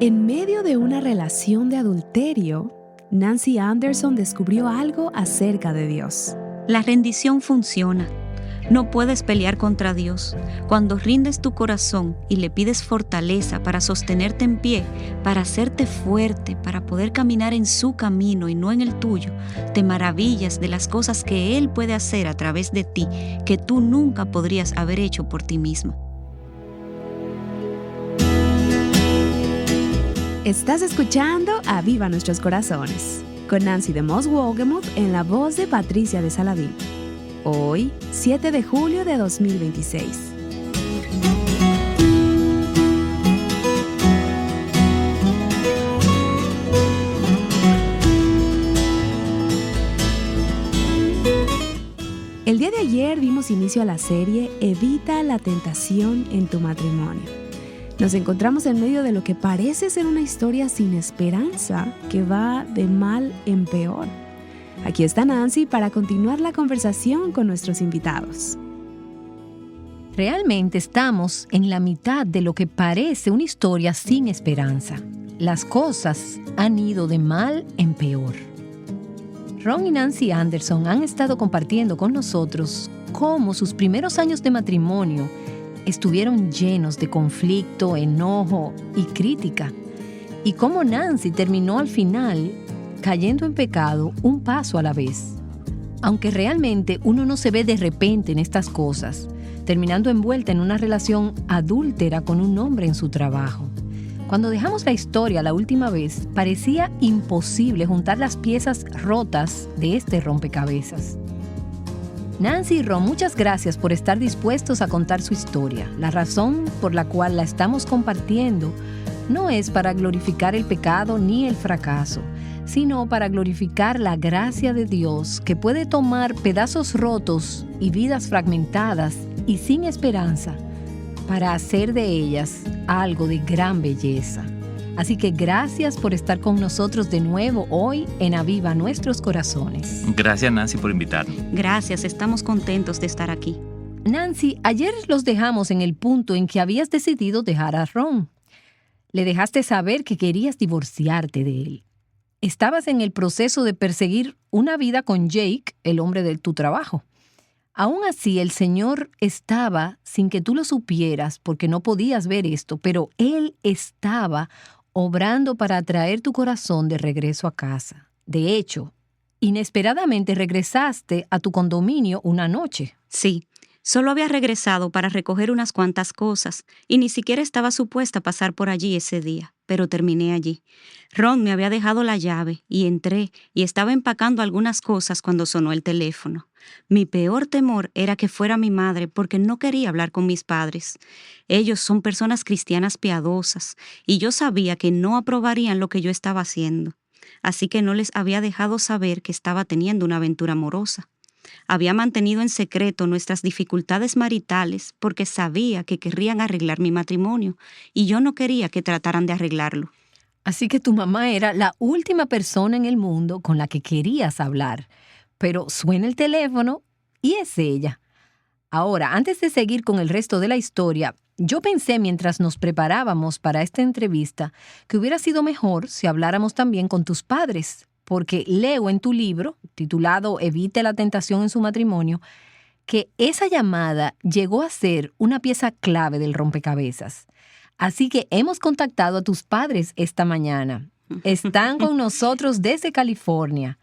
En medio de una relación de adulterio, Nancy Anderson descubrió algo acerca de Dios. La rendición funciona. No puedes pelear contra Dios. Cuando rindes tu corazón y le pides fortaleza para sostenerte en pie, para hacerte fuerte, para poder caminar en su camino y no en el tuyo, te maravillas de las cosas que Él puede hacer a través de ti, que tú nunca podrías haber hecho por ti mismo. Estás escuchando Aviva Nuestros Corazones, con Nancy de Moss Wogemuth en la voz de Patricia de Saladín. Hoy, 7 de julio de 2026. El día de ayer dimos inicio a la serie Evita la tentación en tu matrimonio. Nos encontramos en medio de lo que parece ser una historia sin esperanza que va de mal en peor. Aquí está Nancy para continuar la conversación con nuestros invitados. Realmente estamos en la mitad de lo que parece una historia sin esperanza. Las cosas han ido de mal en peor. Ron y Nancy Anderson han estado compartiendo con nosotros cómo sus primeros años de matrimonio estuvieron llenos de conflicto, enojo y crítica, y cómo Nancy terminó al final cayendo en pecado un paso a la vez. Aunque realmente uno no se ve de repente en estas cosas, terminando envuelta en una relación adúltera con un hombre en su trabajo. Cuando dejamos la historia la última vez, parecía imposible juntar las piezas rotas de este rompecabezas. Nancy y Ron, muchas gracias por estar dispuestos a contar su historia. La razón por la cual la estamos compartiendo no es para glorificar el pecado ni el fracaso, sino para glorificar la gracia de Dios que puede tomar pedazos rotos y vidas fragmentadas y sin esperanza para hacer de ellas algo de gran belleza. Así que gracias por estar con nosotros de nuevo hoy en Aviva Nuestros Corazones. Gracias, Nancy, por invitarnos. Gracias, estamos contentos de estar aquí. Nancy, ayer los dejamos en el punto en que habías decidido dejar a Ron. Le dejaste saber que querías divorciarte de él. Estabas en el proceso de perseguir una vida con Jake, el hombre de tu trabajo. Aún así, el Señor estaba, sin que tú lo supieras, porque no podías ver esto, pero Él estaba obrando para atraer tu corazón de regreso a casa. De hecho, inesperadamente regresaste a tu condominio una noche. Sí, solo había regresado para recoger unas cuantas cosas y ni siquiera estaba supuesta a pasar por allí ese día, pero terminé allí. Ron me había dejado la llave y entré y estaba empacando algunas cosas cuando sonó el teléfono. Mi peor temor era que fuera mi madre porque no quería hablar con mis padres. Ellos son personas cristianas piadosas y yo sabía que no aprobarían lo que yo estaba haciendo. Así que no les había dejado saber que estaba teniendo una aventura amorosa. Había mantenido en secreto nuestras dificultades maritales porque sabía que querrían arreglar mi matrimonio y yo no quería que trataran de arreglarlo. Así que tu mamá era la última persona en el mundo con la que querías hablar. Pero suena el teléfono y es ella. Ahora, antes de seguir con el resto de la historia, yo pensé mientras nos preparábamos para esta entrevista que hubiera sido mejor si habláramos también con tus padres, porque leo en tu libro, titulado Evite la tentación en su matrimonio, que esa llamada llegó a ser una pieza clave del rompecabezas. Así que hemos contactado a tus padres esta mañana. Están con nosotros desde California.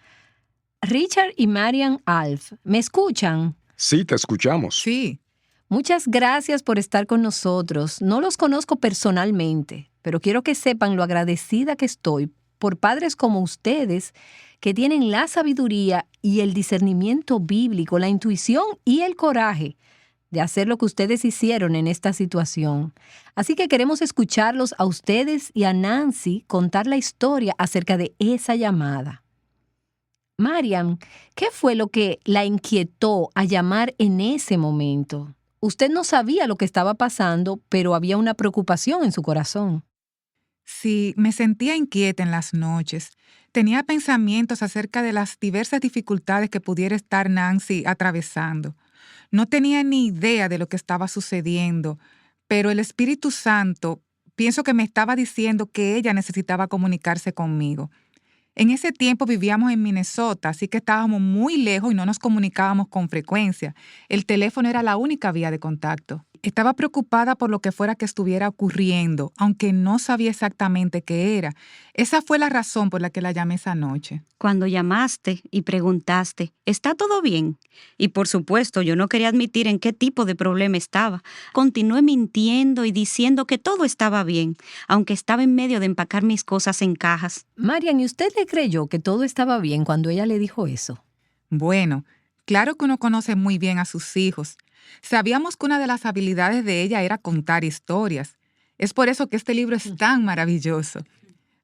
Richard y Marian Alf, ¿me escuchan? Sí, te escuchamos. Sí. Muchas gracias por estar con nosotros. No los conozco personalmente, pero quiero que sepan lo agradecida que estoy por padres como ustedes que tienen la sabiduría y el discernimiento bíblico, la intuición y el coraje de hacer lo que ustedes hicieron en esta situación. Así que queremos escucharlos a ustedes y a Nancy contar la historia acerca de esa llamada. Marian, ¿qué fue lo que la inquietó a llamar en ese momento? Usted no sabía lo que estaba pasando, pero había una preocupación en su corazón. Sí, me sentía inquieta en las noches. Tenía pensamientos acerca de las diversas dificultades que pudiera estar Nancy atravesando. No tenía ni idea de lo que estaba sucediendo, pero el Espíritu Santo pienso que me estaba diciendo que ella necesitaba comunicarse conmigo. En ese tiempo vivíamos en Minnesota, así que estábamos muy lejos y no nos comunicábamos con frecuencia. El teléfono era la única vía de contacto. Estaba preocupada por lo que fuera que estuviera ocurriendo, aunque no sabía exactamente qué era. Esa fue la razón por la que la llamé esa noche. Cuando llamaste y preguntaste, ¿está todo bien? Y por supuesto, yo no quería admitir en qué tipo de problema estaba. Continué mintiendo y diciendo que todo estaba bien, aunque estaba en medio de empacar mis cosas en cajas. Marian, ¿y usted le creyó que todo estaba bien cuando ella le dijo eso? Bueno, claro que uno conoce muy bien a sus hijos. Sabíamos que una de las habilidades de ella era contar historias. Es por eso que este libro es tan maravilloso.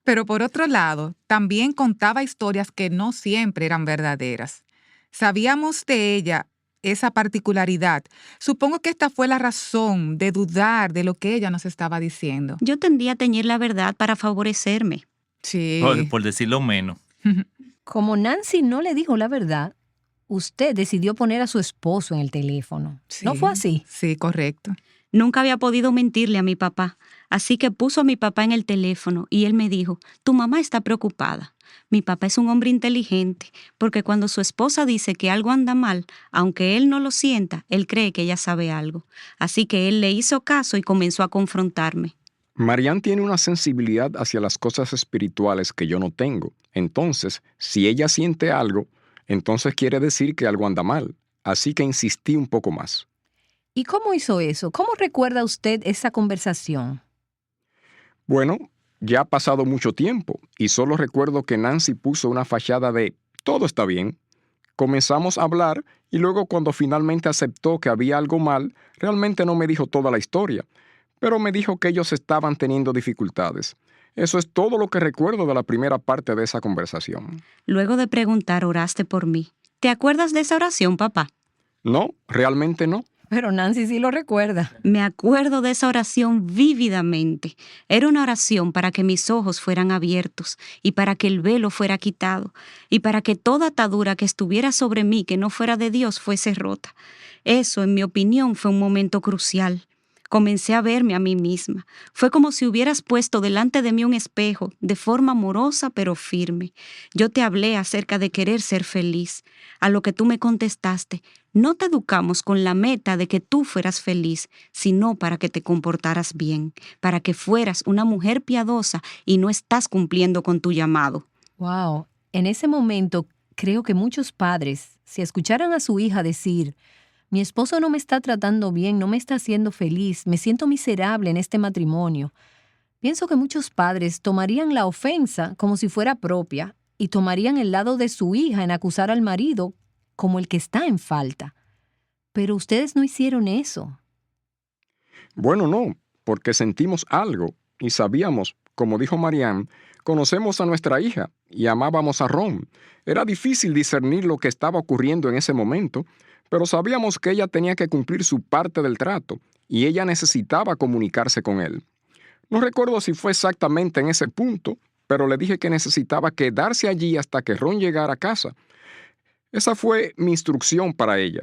Pero por otro lado, también contaba historias que no siempre eran verdaderas. Sabíamos de ella esa particularidad. Supongo que esta fue la razón de dudar de lo que ella nos estaba diciendo. Yo tendía a teñir la verdad para favorecerme. Sí. Por decirlo menos. Como Nancy no le dijo la verdad, usted decidió poner a su esposo en el teléfono. Sí. ¿No fue así? Sí, correcto. Nunca había podido mentirle a mi papá, así que puso a mi papá en el teléfono y él me dijo, tu mamá está preocupada. Mi papá es un hombre inteligente, porque cuando su esposa dice que algo anda mal, aunque él no lo sienta, él cree que ella sabe algo. Así que él le hizo caso y comenzó a confrontarme. Marian tiene una sensibilidad hacia las cosas espirituales que yo no tengo. Entonces, si ella siente algo, entonces quiere decir que algo anda mal. Así que insistí un poco más. ¿Y cómo hizo eso? ¿Cómo recuerda usted esa conversación? Bueno, ya ha pasado mucho tiempo y solo recuerdo que Nancy puso una fachada de todo está bien. Comenzamos a hablar y luego cuando finalmente aceptó que había algo mal, realmente no me dijo toda la historia, pero me dijo que ellos estaban teniendo dificultades. Eso es todo lo que recuerdo de la primera parte de esa conversación. Luego de preguntar, oraste por mí. ¿Te acuerdas de esa oración, papá? No, realmente no. Pero Nancy sí lo recuerda. Me acuerdo de esa oración vívidamente. Era una oración para que mis ojos fueran abiertos y para que el velo fuera quitado y para que toda atadura que estuviera sobre mí que no fuera de Dios fuese rota. Eso, en mi opinión, fue un momento crucial. Comencé a verme a mí misma. Fue como si hubieras puesto delante de mí un espejo, de forma amorosa pero firme. Yo te hablé acerca de querer ser feliz, a lo que tú me contestaste. No te educamos con la meta de que tú fueras feliz, sino para que te comportaras bien, para que fueras una mujer piadosa y no estás cumpliendo con tu llamado. Wow. En ese momento, creo que muchos padres, si escucharan a su hija decir, mi esposo no me está tratando bien, no me está haciendo feliz, me siento miserable en este matrimonio. Pienso que muchos padres tomarían la ofensa como si fuera propia y tomarían el lado de su hija en acusar al marido como el que está en falta. Pero ustedes no hicieron eso. Bueno, no, porque sentimos algo y sabíamos, como dijo Marian, conocemos a nuestra hija y amábamos a Ron. Era difícil discernir lo que estaba ocurriendo en ese momento, pero sabíamos que ella tenía que cumplir su parte del trato y ella necesitaba comunicarse con él. No recuerdo si fue exactamente en ese punto, pero le dije que necesitaba quedarse allí hasta que Ron llegara a casa. Esa fue mi instrucción para ella.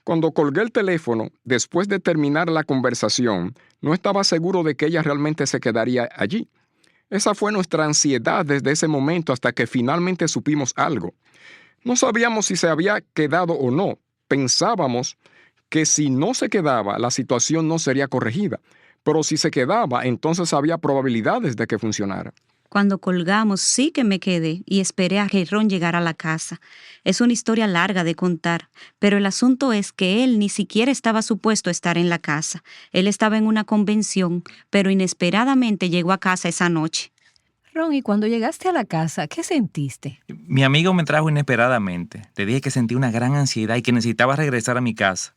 Cuando colgué el teléfono, después de terminar la conversación, no estaba seguro de que ella realmente se quedaría allí. Esa fue nuestra ansiedad desde ese momento hasta que finalmente supimos algo. No sabíamos si se había quedado o no. Pensábamos que si no se quedaba, la situación no sería corregida. Pero si se quedaba, entonces había probabilidades de que funcionara. Cuando colgamos, sí que me quedé y esperé a que Ron llegara a la casa. Es una historia larga de contar, pero el asunto es que él ni siquiera estaba supuesto a estar en la casa. Él estaba en una convención, pero inesperadamente llegó a casa esa noche. Ron, y cuando llegaste a la casa, ¿qué sentiste? Mi amigo me trajo inesperadamente. Le dije que sentí una gran ansiedad y que necesitaba regresar a mi casa.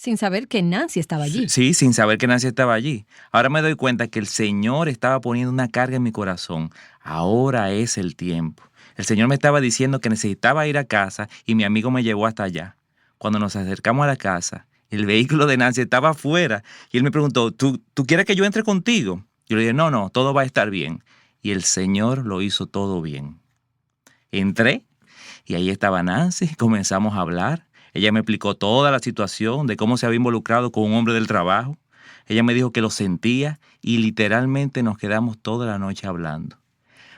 Sin saber que Nancy estaba allí. Sí, sin saber que Nancy estaba allí. Ahora me doy cuenta que el Señor estaba poniendo una carga en mi corazón. Ahora es el tiempo. El Señor me estaba diciendo que necesitaba ir a casa y mi amigo me llevó hasta allá. Cuando nos acercamos a la casa, el vehículo de Nancy estaba afuera y él me preguntó, ¿Tú quieres que yo entre contigo? Yo le dije, no, todo va a estar bien. Y el Señor lo hizo todo bien. Entré y ahí estaba Nancy, comenzamos a hablar. Ella me explicó toda la situación de cómo se había involucrado con un hombre del trabajo. Ella me dijo que lo sentía y literalmente nos quedamos toda la noche hablando.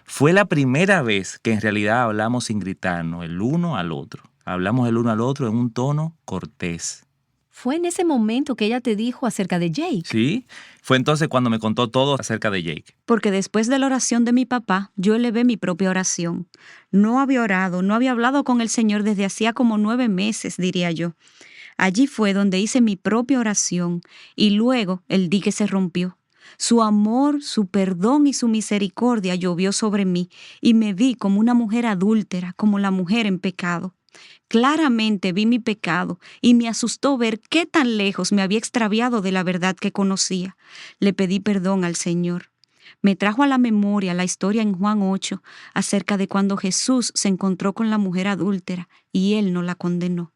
Fue la primera vez que en realidad hablamos sin gritarnos el uno al otro. Hablamos el uno al otro en un tono cortés. Fue en ese momento que ella te dijo acerca de Jake. Sí, fue entonces cuando me contó todo acerca de Jake. Porque después de la oración de mi papá, yo elevé mi propia oración. No había orado, no había hablado con el Señor desde hacía como 9 meses, diría yo. Allí fue donde hice mi propia oración y luego el dique se rompió. Su amor, su perdón y su misericordia llovió sobre mí y me vi como una mujer adúltera, como la mujer en pecado. Claramente vi mi pecado y me asustó ver qué tan lejos me había extraviado de la verdad que conocía. Le pedí perdón al Señor. Me trajo a la memoria la historia en Juan 8 acerca de cuando Jesús se encontró con la mujer adúltera y Él no la condenó.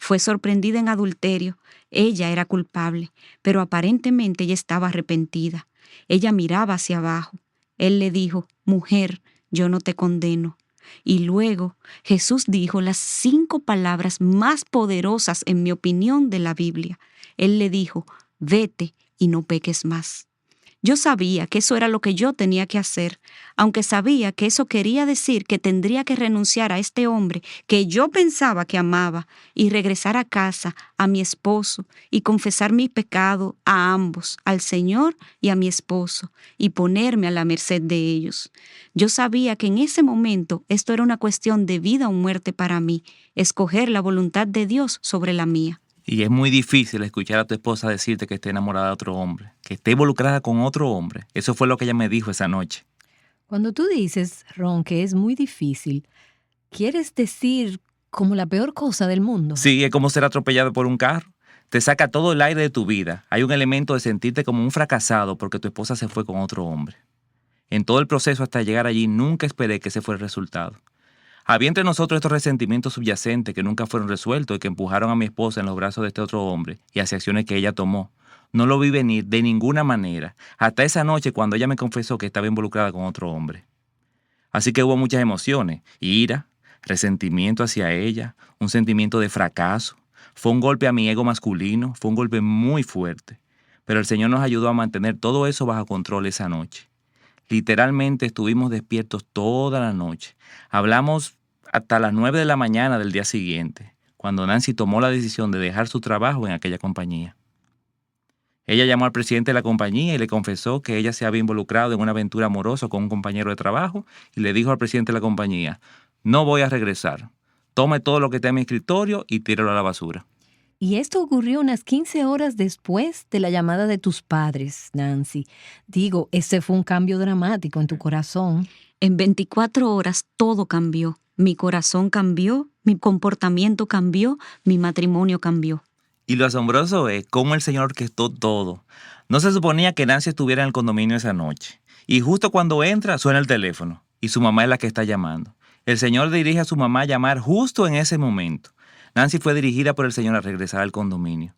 Fue sorprendida en adulterio. Ella era culpable, pero aparentemente ella estaba arrepentida. Ella miraba hacia abajo. Él le dijo, mujer, yo no te condeno. Y luego Jesús dijo las 5 palabras más poderosas, en mi opinión, de la Biblia. Él le dijo, vete y no peques más. Yo sabía que eso era lo que yo tenía que hacer, aunque sabía que eso quería decir que tendría que renunciar a este hombre que yo pensaba que amaba y regresar a casa, a mi esposo, y confesar mi pecado a ambos, al Señor y a mi esposo, y ponerme a la merced de ellos. Yo sabía que en ese momento esto era una cuestión de vida o muerte para mí, escoger la voluntad de Dios sobre la mía. Y es muy difícil escuchar a tu esposa decirte que esté enamorada de otro hombre, que esté involucrada con otro hombre. Eso fue lo que ella me dijo esa noche. Cuando tú dices, Ron, que es muy difícil, ¿quieres decir como la peor cosa del mundo? Sí, es como ser atropellado por un carro. Te saca todo el aire de tu vida. Hay un elemento de sentirte como un fracasado porque tu esposa se fue con otro hombre. En todo el proceso hasta llegar allí nunca esperé que ese fuera el resultado. Había entre nosotros estos resentimientos subyacentes que nunca fueron resueltos y que empujaron a mi esposa en los brazos de este otro hombre y hacia acciones que ella tomó. No lo vi venir de ninguna manera, hasta esa noche cuando ella me confesó que estaba involucrada con otro hombre. Así que hubo muchas emociones, ira, resentimiento hacia ella, un sentimiento de fracaso. Fue un golpe a mi ego masculino, fue un golpe muy fuerte. Pero el Señor nos ayudó a mantener todo eso bajo control esa noche. Literalmente estuvimos despiertos toda la noche. Hablamos hasta las 9 de la mañana del día siguiente, cuando Nancy tomó la decisión de dejar su trabajo en aquella compañía. Ella llamó al presidente de la compañía y le confesó que ella se había involucrado en una aventura amorosa con un compañero de trabajo y le dijo al presidente de la compañía, no voy a regresar. Tome todo lo que esté en mi escritorio y tíralo a la basura. Y esto ocurrió unas 15 horas después de la llamada de tus padres, Nancy. Digo, ese fue un cambio dramático en tu corazón. En 24 horas todo cambió. Mi corazón cambió, mi comportamiento cambió, mi matrimonio cambió. Y lo asombroso es cómo el Señor orquestó todo. No se suponía que Nancy estuviera en el condominio esa noche. Y justo cuando entra, suena el teléfono. Y su mamá es la que está llamando. El Señor dirige a su mamá a llamar justo en ese momento. Nancy fue dirigida por el Señor a regresar al condominio.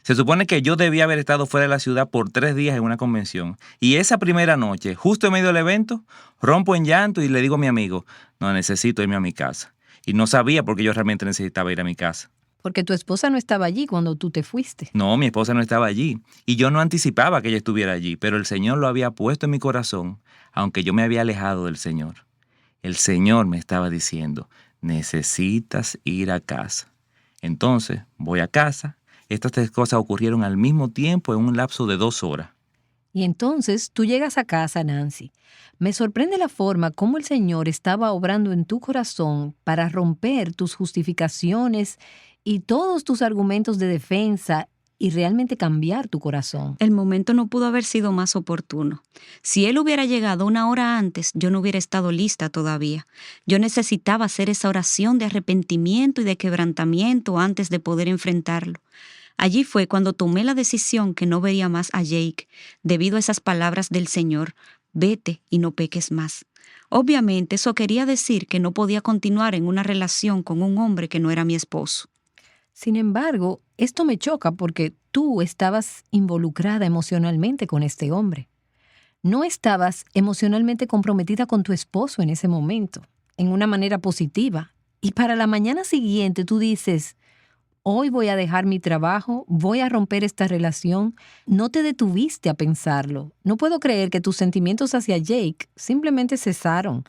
Se supone que yo debía haber estado fuera de la ciudad por 3 días en una convención. Y esa primera noche, justo en medio del evento, rompo en llanto y le digo a mi amigo, no, necesito irme a mi casa. Y no sabía por qué yo realmente necesitaba ir a mi casa. Porque tu esposa no estaba allí cuando tú te fuiste. No, mi esposa no estaba allí. Y yo no anticipaba que ella estuviera allí, pero el Señor lo había puesto en mi corazón, aunque yo me había alejado del Señor. El Señor me estaba diciendo, necesitas ir a casa. Entonces, voy a casa. Estas 3 cosas ocurrieron al mismo tiempo en un lapso de 2 horas. Y entonces tú llegas a casa, Nancy. Me sorprende la forma como el Señor estaba obrando en tu corazón para romper tus justificaciones y todos tus argumentos de defensa y realmente cambiar tu corazón. El momento no pudo haber sido más oportuno. Si él hubiera llegado 1 hora antes, yo no hubiera estado lista todavía. Yo necesitaba hacer esa oración de arrepentimiento y de quebrantamiento antes de poder enfrentarlo. Allí fue cuando tomé la decisión que no vería más a Jake, debido a esas palabras del Señor, vete y no peques más. Obviamente eso quería decir que no podía continuar en una relación con un hombre que no era mi esposo. Sin embargo, esto me choca porque tú estabas involucrada emocionalmente con este hombre. No estabas emocionalmente comprometida con tu esposo en ese momento, en una manera positiva. Y para la mañana siguiente tú dices, hoy voy a dejar mi trabajo, voy a romper esta relación. No te detuviste a pensarlo. No puedo creer que tus sentimientos hacia Jake simplemente cesaron.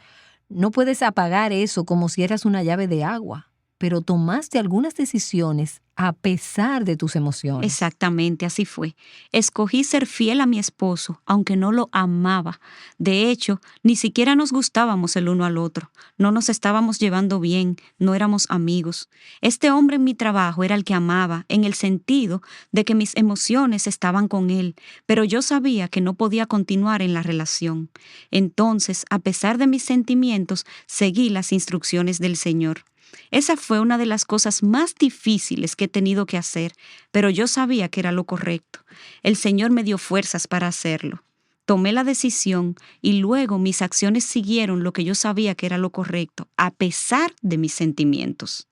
No puedes apagar eso como si eras una llave de agua, pero tomaste algunas decisiones a pesar de tus emociones. Exactamente, así fue. Escogí ser fiel a mi esposo, aunque no lo amaba. De hecho, ni siquiera nos gustábamos el uno al otro. No nos estábamos llevando bien, no éramos amigos. Este hombre en mi trabajo era el que amaba, en el sentido de que mis emociones estaban con él, pero yo sabía que no podía continuar en la relación. Entonces, a pesar de mis sentimientos, seguí las instrucciones del Señor. Esa fue una de las cosas más difíciles que he tenido que hacer, pero yo sabía que era lo correcto. El Señor me dio fuerzas para hacerlo. Tomé la decisión y luego mis acciones siguieron lo que yo sabía que era lo correcto, a pesar de mis sentimientos.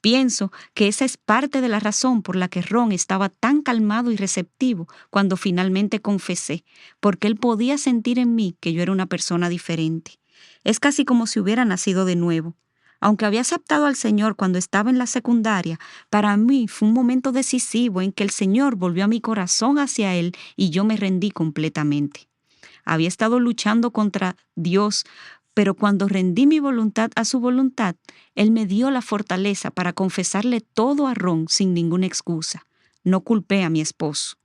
Pienso que esa es parte de la razón por la que Ron estaba tan calmado y receptivo cuando finalmente confesé, porque él podía sentir en mí que yo era una persona diferente. Es casi como si hubiera nacido de nuevo. Aunque había aceptado al Señor cuando estaba en la secundaria, para mí fue un momento decisivo en que el Señor volvió a mi corazón hacia Él y yo me rendí completamente. Había estado luchando contra Dios, pero cuando rendí mi voluntad a su voluntad, Él me dio la fortaleza para confesarle todo a Ron sin ninguna excusa. No culpé a mi esposo.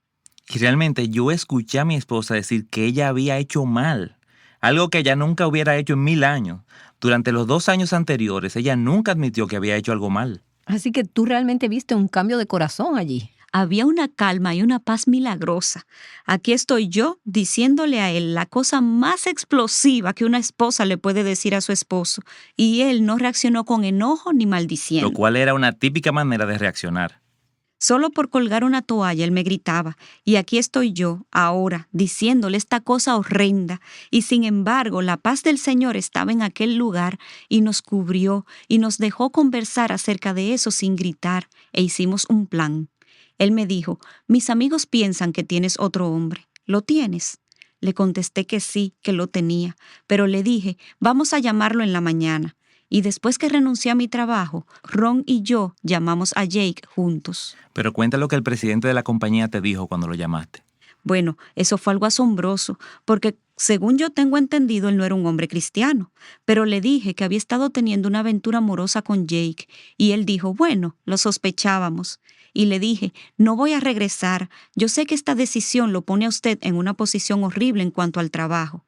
Y realmente yo escuché a mi esposa decir que ella había hecho mal, algo que ella nunca hubiera hecho en 1000 años. Durante los 2 años anteriores, ella nunca admitió que había hecho algo mal. Así que tú realmente viste un cambio de corazón allí. Había una calma y una paz milagrosa. Aquí estoy yo diciéndole a él la cosa más explosiva que una esposa le puede decir a su esposo, y él no reaccionó con enojo ni maldiciendo. Lo cual era una típica manera de reaccionar. Solo por colgar una toalla él me gritaba, y aquí estoy yo, ahora, diciéndole esta cosa horrenda, y sin embargo la paz del Señor estaba en aquel lugar y nos cubrió y nos dejó conversar acerca de eso sin gritar, e hicimos un plan. Él me dijo, mis amigos piensan que tienes otro hombre. ¿Lo tienes? Le contesté que sí, que lo tenía, pero le dije, vamos a llamarlo en la mañana. Y después que renuncié a mi trabajo, Ron y yo llamamos a Jake juntos. Pero cuenta lo que el presidente de la compañía te dijo cuando lo llamaste. Bueno, eso fue algo asombroso, porque según yo tengo entendido, él no era un hombre cristiano. Pero le dije que había estado teniendo una aventura amorosa con Jake, y él dijo, bueno, lo sospechábamos. Y le dije, no voy a regresar, yo sé que esta decisión lo pone a usted en una posición horrible en cuanto al trabajo.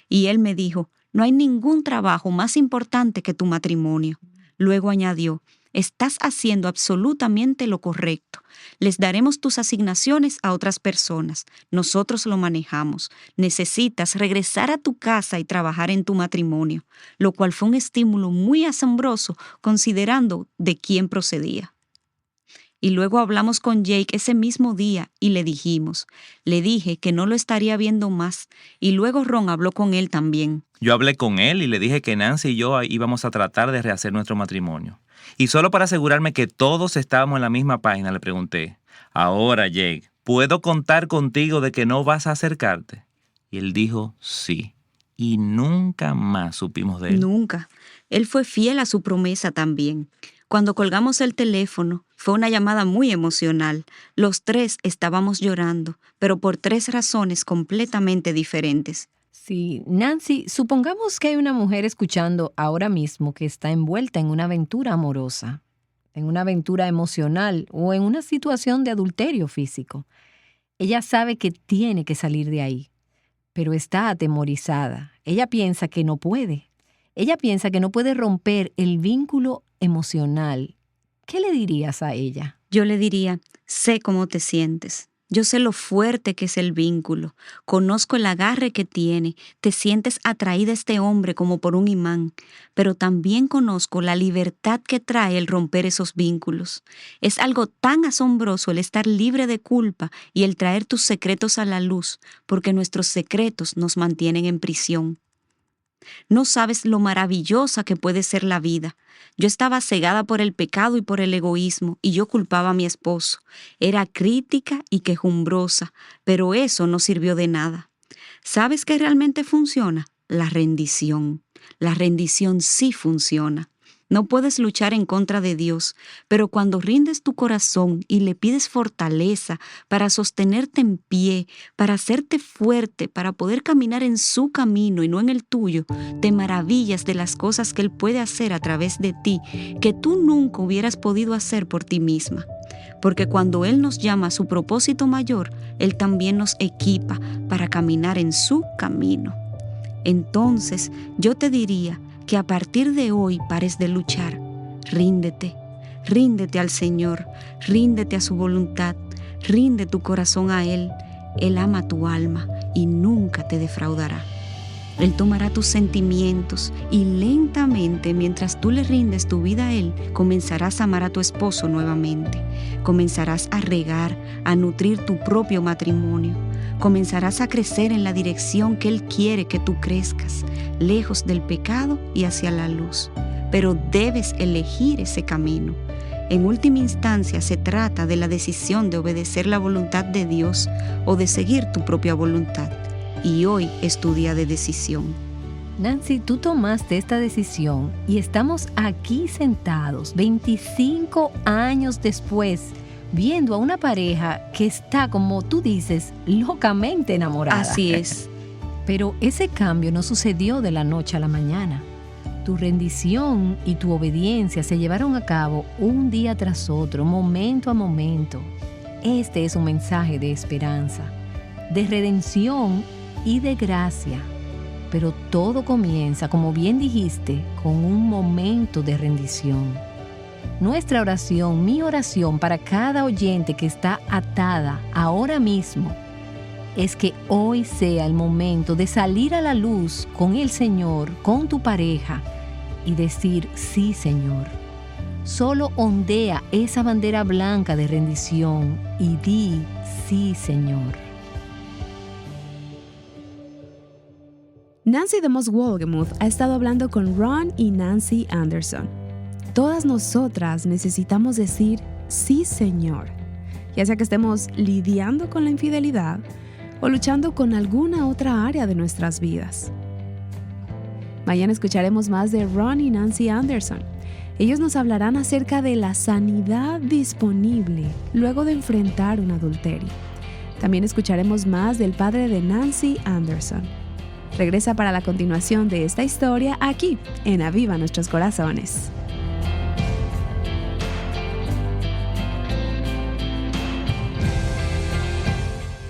Y él me dijo, no hay ningún trabajo más importante que tu matrimonio. Luego añadió, estás haciendo absolutamente lo correcto. Les daremos tus asignaciones a otras personas. Nosotros lo manejamos. Necesitas regresar a tu casa y trabajar en tu matrimonio, lo cual fue un estímulo muy asombroso considerando de quién procedía. Y luego hablamos con Jake ese mismo día y le dije que no lo estaría viendo más, y luego Ron habló con él también. Yo hablé con él y le dije que Nancy y yo íbamos a tratar de rehacer nuestro matrimonio. Y solo para asegurarme que todos estábamos en la misma página, le pregunté, ahora Jake, ¿puedo contar contigo de que no vas a acercarte? Y él dijo, sí. Y nunca más supimos de él. Nunca. Él fue fiel a su promesa también. Cuando colgamos el teléfono, fue una llamada muy emocional. Los 3 estábamos llorando, pero por 3 razones completamente diferentes. Sí, Nancy, supongamos que hay una mujer escuchando ahora mismo que está envuelta en una aventura amorosa, en una aventura emocional o en una situación de adulterio físico. Ella sabe que tiene que salir de ahí, pero está atemorizada. Ella piensa que no puede. Ella piensa que no puede romper el vínculo emocional. ¿Qué le dirías a ella? Yo le diría, sé cómo te sientes. Yo sé lo fuerte que es el vínculo. Conozco el agarre que tiene. Te sientes atraída a este hombre como por un imán. Pero también conozco la libertad que trae el romper esos vínculos. Es algo tan asombroso el estar libre de culpa y el traer tus secretos a la luz, porque nuestros secretos nos mantienen en prisión. No sabes lo maravillosa que puede ser la vida. Yo estaba cegada por el pecado y por el egoísmo, y yo culpaba a mi esposo. Era crítica y quejumbrosa, pero eso no sirvió de nada. ¿Sabes qué realmente funciona? La rendición. La rendición sí funciona. No puedes luchar en contra de Dios, pero cuando rindes tu corazón y le pides fortaleza para sostenerte en pie, para hacerte fuerte, para poder caminar en su camino y no en el tuyo, te maravillas de las cosas que Él puede hacer a través de ti, que tú nunca hubieras podido hacer por ti misma. Porque cuando Él nos llama a su propósito mayor, Él también nos equipa para caminar en su camino. Entonces, yo te diría que a partir de hoy pares de luchar. Ríndete, ríndete al Señor, ríndete a su voluntad, rinde tu corazón a Él. Él ama tu alma y nunca te defraudará. Él tomará tus sentimientos y lentamente, mientras tú le rindes tu vida a Él, comenzarás a amar a tu esposo nuevamente. Comenzarás a regar, a nutrir tu propio matrimonio. Comenzarás a crecer en la dirección que Él quiere que tú crezcas, lejos del pecado y hacia la luz. Pero debes elegir ese camino. En última instancia, se trata de la decisión de obedecer la voluntad de Dios o de seguir tu propia voluntad. Y hoy es tu día de decisión. Nancy, tú tomaste esta decisión y estamos aquí sentados 25 años después, viendo a una pareja que está, como tú dices, locamente enamorada. Así es. Pero ese cambio no sucedió de la noche a la mañana. Tu rendición y tu obediencia se llevaron a cabo un día tras otro, momento a momento. Este es un mensaje de esperanza, de redención y de gracia. Pero todo comienza, como bien dijiste, con un momento de rendición. Nuestra oración, mi oración para cada oyente que está atada ahora mismo, es que hoy sea el momento de salir a la luz con el Señor, con tu pareja, y decir, sí, Señor. Solo ondea esa bandera blanca de rendición y di, sí, Señor. Nancy DeMoss Wolgemuth ha estado hablando con Ron y Nancy Anderson. Todas nosotras necesitamos decir, sí, Señor, ya sea que estemos lidiando con la infidelidad o luchando con alguna otra área de nuestras vidas. Mañana escucharemos más de Ron y Nancy Anderson. Ellos nos hablarán acerca de la sanidad disponible luego de enfrentar un adulterio. También escucharemos más del padre de Nancy Anderson. Regresa para la continuación de esta historia aquí, en Aviva Nuestros Corazones.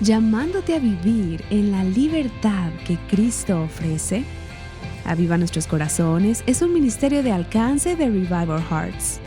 Llamándote a vivir en la libertad que Cristo ofrece. Aviva Nuestros Corazones es un ministerio de alcance de Revival Hearts.